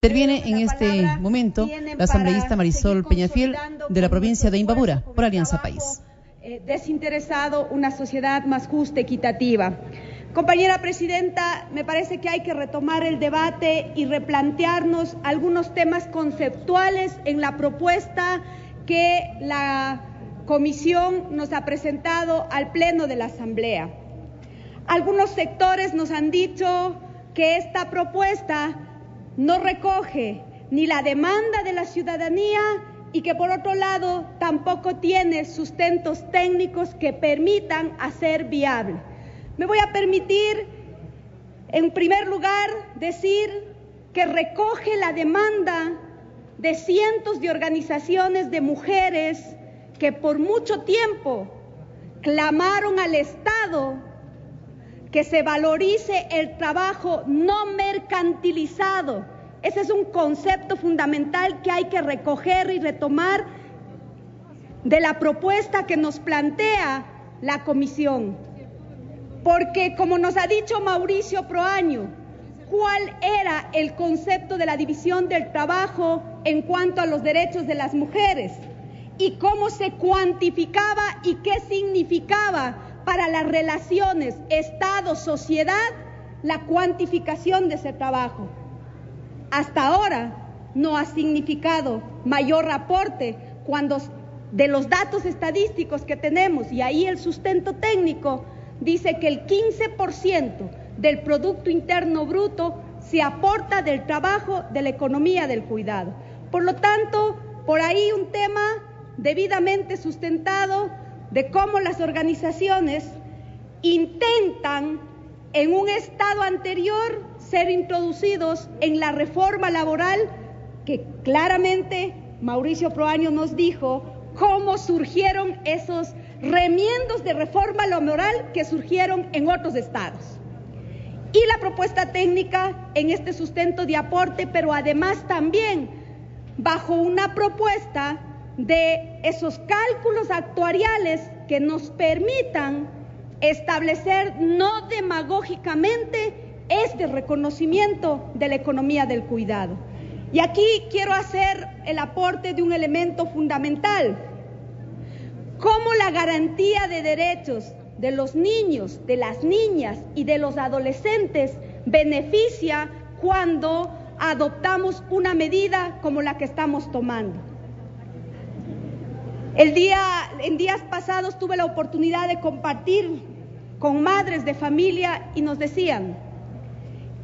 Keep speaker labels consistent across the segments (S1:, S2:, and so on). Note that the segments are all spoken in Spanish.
S1: Interviene en este momento la asambleísta Marisol Peñafiel de la provincia de Imbabura por Alianza País.
S2: Desinteresado, una sociedad más justa, equitativa. Compañera presidenta, me parece que hay que retomar el debate y replantearnos algunos temas conceptuales en la propuesta que la Comisión nos ha presentado al Pleno de la Asamblea. Algunos sectores nos han dicho que esta propuesta no recoge ni la demanda de la ciudadanía y que por otro lado tampoco tiene sustentos técnicos que permitan hacer viable. Me voy a permitir, en primer lugar, decir que recoge la demanda de cientos de organizaciones de mujeres que por mucho tiempo clamaron al Estado que se valorice el trabajo no mercantilizado. Ese es un concepto fundamental que hay que recoger y retomar de la propuesta que nos plantea la Comisión. Porque, como nos ha dicho Mauricio Proaño, ¿cuál era el concepto de la división del trabajo en cuanto a los derechos de las mujeres? ¿Y cómo se cuantificaba y qué significaba para las relaciones Estado-sociedad la cuantificación de ese trabajo? Hasta ahora no ha significado mayor aporte cuando de los datos estadísticos que tenemos, y ahí el sustento técnico dice que el 15% del Producto Interno Bruto se aporta del trabajo de la economía del cuidado. Por lo tanto, por ahí un tema debidamente sustentado de cómo las organizaciones intentan en un estado anterior ser introducidos en la reforma laboral, que claramente Mauricio Proaño nos dijo cómo surgieron esos remiendos de reforma laboral que surgieron en otros estados. Y la propuesta técnica en este sustento de aporte, pero además también bajo una propuesta de esos cálculos actuariales que nos permitan establecer no demagógicamente este reconocimiento de la economía del cuidado. Y aquí quiero hacer el aporte de un elemento fundamental: cómo la garantía de derechos de los niños, de las niñas y de los adolescentes beneficia cuando adoptamos una medida como la que estamos tomando. En días pasados tuve la oportunidad de compartir con madres de familia y nos decían: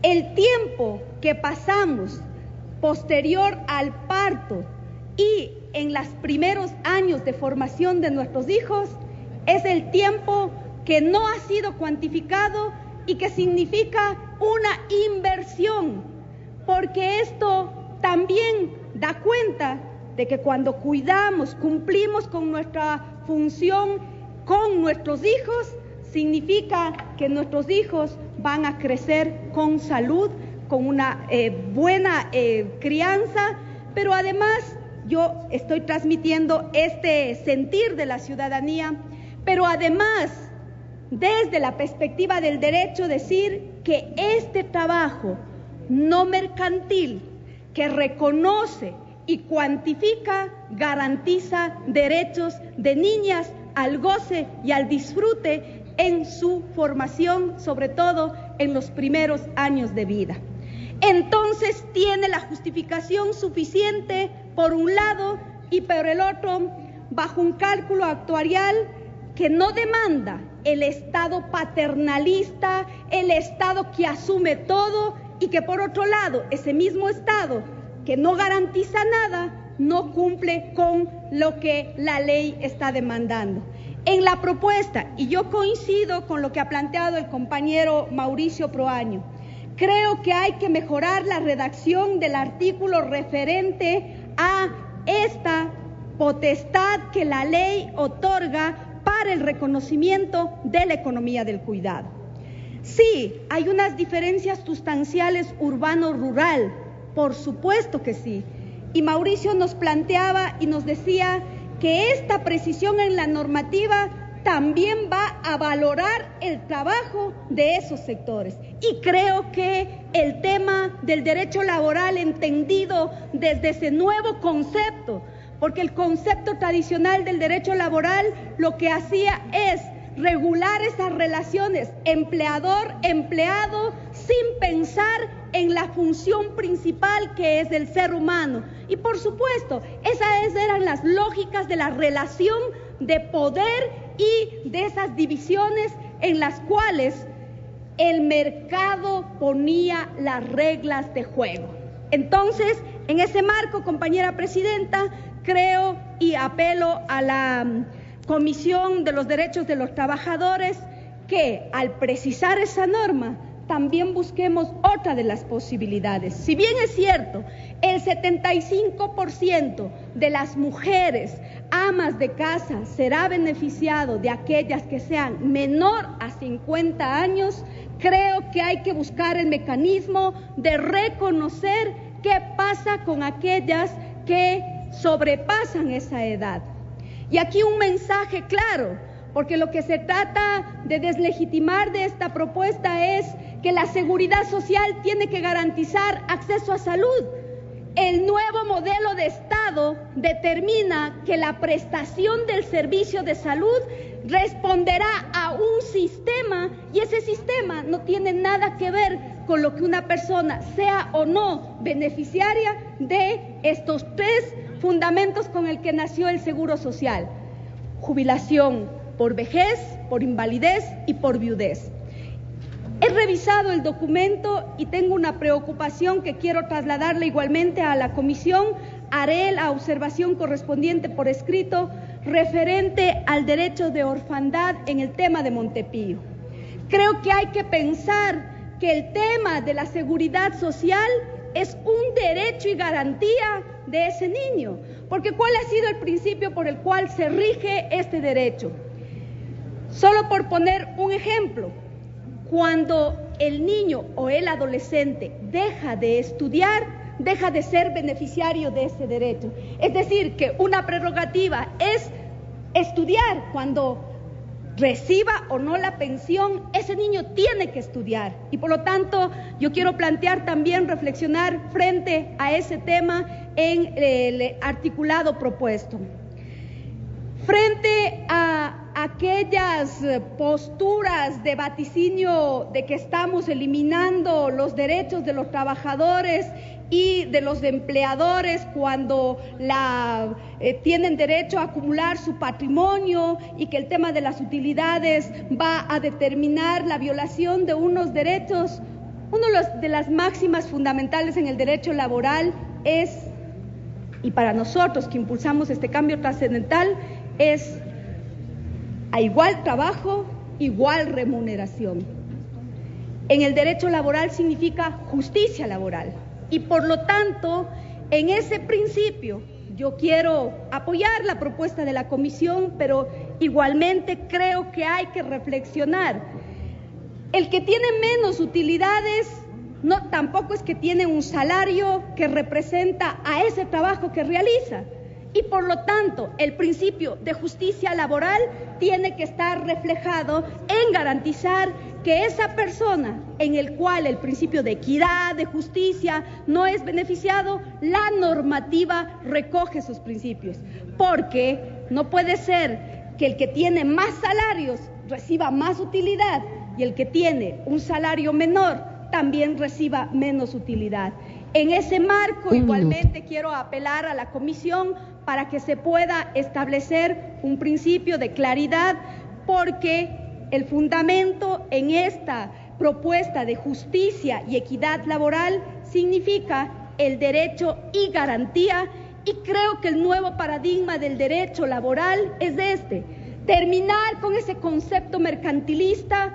S2: el tiempo que pasamos posterior al parto y en los primeros años de formación de nuestros hijos es el tiempo que no ha sido cuantificado y que significa una inversión, porque esto también da cuenta de que cuando cuidamos, cumplimos con nuestra función con nuestros hijos, significa que nuestros hijos van a crecer con salud, con una buena crianza, pero además yo estoy transmitiendo este sentir de la ciudadanía, pero además desde la perspectiva del derecho decir que este trabajo no mercantil que reconoce y cuantifica garantiza derechos de niñas al goce y al disfrute en su formación, sobre todo en los primeros años de vida. Entonces tiene la justificación suficiente por un lado y por el otro bajo un cálculo actuarial que no demanda el Estado paternalista, el Estado que asume todo, y que por otro lado ese mismo Estado que no garantiza nada no cumple con lo que la ley está demandando. En la propuesta, y yo coincido con lo que ha planteado el compañero Mauricio Proaño, creo que hay que mejorar la redacción del artículo referente a esta potestad que la ley otorga para el reconocimiento de la economía del cuidado. Sí, hay unas diferencias sustanciales urbano-rural, por supuesto que sí. Y Mauricio nos planteaba y nos decía que esta precisión en la normativa también va a valorar el trabajo de esos sectores. Y creo que el tema del derecho laboral entendido desde ese nuevo concepto, porque el concepto tradicional del derecho laboral lo que hacía es regular esas relaciones empleador-empleado sin pensar en la función principal que es del ser humano. Y por supuesto, esas eran las lógicas de la relación de poder y de esas divisiones en las cuales el mercado ponía las reglas de juego. Entonces, en ese marco, compañera presidenta, creo y apelo a la Comisión de los Derechos de los Trabajadores que al precisar esa norma también busquemos otra de las posibilidades. Si bien es cierto, el 75% de las mujeres amas de casa será beneficiado de aquellas que sean menor a 50 años, creo que hay que buscar el mecanismo de reconocer qué pasa con aquellas que sobrepasan esa edad. Y aquí un mensaje claro, porque lo que se trata de deslegitimar de esta propuesta es que la seguridad social tiene que garantizar acceso a salud. El nuevo modelo de Estado determina que la prestación del servicio de salud responderá a un sistema y ese sistema no tiene nada que ver con lo que una persona sea o no beneficiaria de estos tres fundamentos con el que nació el Seguro Social: jubilación por vejez, por invalidez y por viudez. He revisado el documento y tengo una preocupación que quiero trasladarle igualmente a la comisión. Haré la observación correspondiente por escrito referente al derecho de orfandad en el tema de Montepío. Creo que hay que pensar que el tema de la seguridad social es un derecho y garantía de ese niño, porque ¿cuál ha sido el principio por el cual se rige este derecho? Solo por poner un ejemplo, cuando el niño o el adolescente deja de estudiar, deja de ser beneficiario de ese derecho. Es decir, que una prerrogativa es estudiar. Cuando reciba o no la pensión, ese niño tiene que estudiar. Y por lo tanto, yo quiero plantear también, reflexionar frente a ese tema en el articulado propuesto. Frente a aquellas posturas de vaticinio de que estamos eliminando los derechos de los trabajadores y de los empleadores cuando tienen derecho a acumular su patrimonio y que el tema de las utilidades va a determinar la violación de unos derechos, una de las máximas fundamentales en el derecho laboral es, y para nosotros que impulsamos este cambio trascendental, es a igual trabajo, igual remuneración. En el derecho laboral significa justicia laboral y por lo tanto, en ese principio yo quiero apoyar la propuesta de la comisión, pero igualmente creo que hay que reflexionar. El que tiene menos utilidades no tampoco es que tiene un salario que representa a ese trabajo que realiza. Y por lo tanto, el principio de justicia laboral tiene que estar reflejado en garantizar que esa persona en el cual el principio de equidad, de justicia, no es beneficiado, la normativa recoge sus principios. Porque no puede ser que el que tiene más salarios reciba más utilidad y el que tiene un salario menor también reciba menos utilidad. En ese marco, igualmente quiero apelar a la comisión para que se pueda establecer un principio de claridad, porque el fundamento en esta propuesta de justicia y equidad laboral significa el derecho y garantía, y creo que el nuevo paradigma del derecho laboral es terminar con ese concepto mercantilista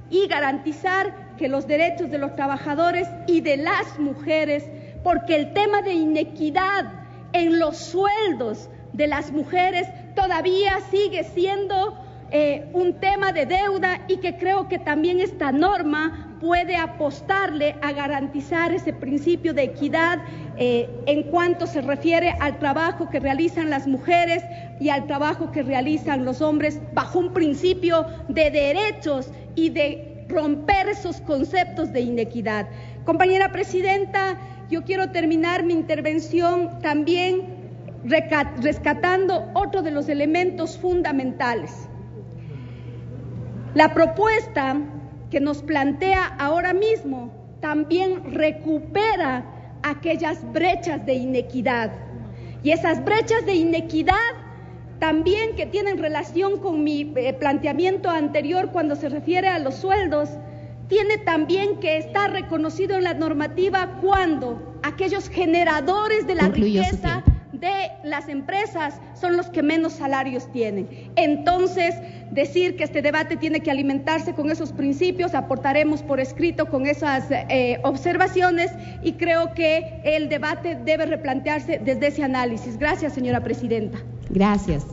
S2: y garantizar que los derechos de los trabajadores y de las mujeres, porque el tema de inequidad en los sueldos de las mujeres todavía sigue siendo un tema de deuda y que creo que también esta norma puede apostarle a garantizar ese principio de equidad en cuanto se refiere al trabajo que realizan las mujeres y al trabajo que realizan los hombres bajo un principio de derechos y de romper esos conceptos de inequidad. Compañera presidenta, yo quiero terminar mi intervención también rescatando otro de los elementos fundamentales. La propuesta que nos plantea ahora mismo también recupera aquellas brechas de inequidad. Y esas brechas de inequidad también que tienen relación con mi planteamiento anterior cuando se refiere a los sueldos, tiene también que estar reconocido en la normativa cuando aquellos generadores de la riqueza de las empresas son los que menos salarios tienen. Entonces, decir que este debate tiene que alimentarse con esos principios, aportaremos por escrito con esas observaciones y creo que el debate debe replantearse desde ese análisis. Gracias, señora presidenta.
S1: Gracias.